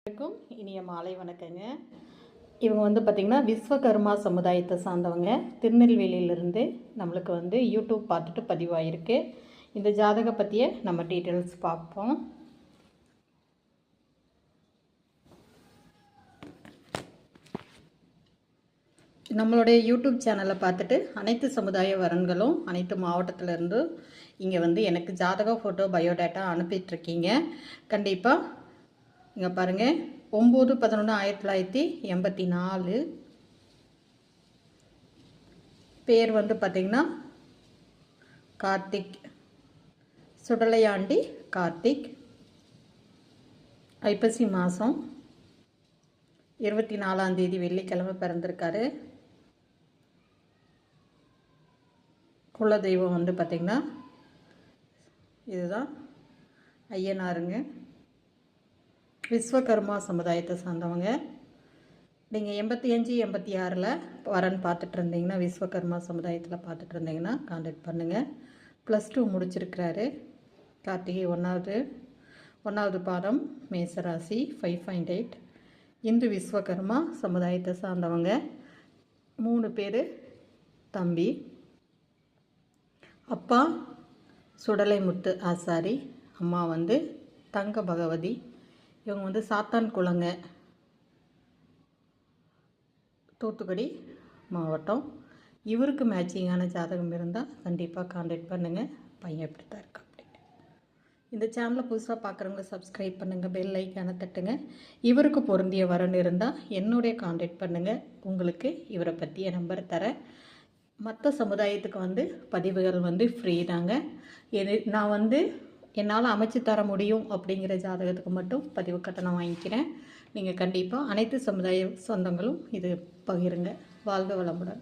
அனைவருக்கும் இனிய மாலை வணக்கங்க. இவங்க பார்த்திங்கன்னா விஸ்வகர்மா சமுதாயத்தை சார்ந்தவங்க. திருநெல்வேலியிலிருந்து நம்மளுக்கு யூடியூப் பார்த்துட்டு பதிவாயிருக்கு. இந்த ஜாதக பற்றிய நம்ம டீட்டெயில்ஸ் பார்ப்போம். நம்மளுடைய யூடியூப் சேனலை பார்த்துட்டு அனைத்து சமுதாய வரன்களும் அனைத்து மாவட்டத்திலேருந்து இங்கே எனக்கு ஜாதக ஃபோட்டோ பயோடேட்டா அனுப்பிட்டுருக்கீங்க. கண்டிப்பாக இங்கே பாருங்கள், 9/11/1984. பேர் பார்த்திங்கன்னா கார்த்திக், சுடலையாண்டி கார்த்திக். ஐப்பசி மாதம் 24ஆம் தேதி வெள்ளிக்கிழமை பிறந்திருக்காரு. குலதெய்வம் பார்த்திங்கன்னா இதுதான் ஐயனாருங்க. விஸ்வகர்மா சமுதாயத்தை சார்ந்தவங்க. நீங்கள் 85, 86 வரன் பார்த்துட்டு இருந்தீங்கன்னா, விஸ்வகர்மா சமுதாயத்தில் பார்த்துட்டு இருந்தீங்கன்னா கான்டாக்ட் பண்ணுங்கள். +2 முடிச்சிருக்கிறாரு. கார்த்திகை 1வது பாதம், மேசராசி, 5.8. இந்து விஸ்வகர்மா சமுதாயத்தை சார்ந்தவங்க. 3 பேர் தம்பி. அப்பா சுடலைமுத்து ஆசாரி, அம்மா தங்க பகவதி. இவங்க சாத்தான் குளங்க, தூத்துக்குடி மாவட்டம். இவருக்கு மேட்சிங்கான ஜாதகம் இருந்தால் கண்டிப்பாக கான்டாக்ட் பண்ணுங்கள். பையன் எப்படி தான் இருக்கா அப்படி. இந்த சேனலை புதுசாக பார்க்குறவங்க சப்ஸ்கிரைப் பண்ணுங்கள், பெல் ஐக்கானை தட்டுங்க. இவருக்கு பொருந்திய வரன் இருந்தால் என்னுடைய கான்டாக்ட் பண்ணுங்கள். உங்களுக்கு இவரை பற்றிய நம்பர் தரேன். மற்ற சமுதாயத்துக்கு பதிவுகள் ஃப்ரீ தாங்க. நான் என்னால் அமைச்சு தர முடியும் அப்படிங்கிற ஜாதகத்துக்கு மட்டும் பதிவு கட்டணம் வாங்கிக்கிறேன். நீங்கள் கண்டிப்பாக அனைத்து சமுதாய சொந்தங்களும் இது பகிருங்க. வாழ்க வளமுடன்.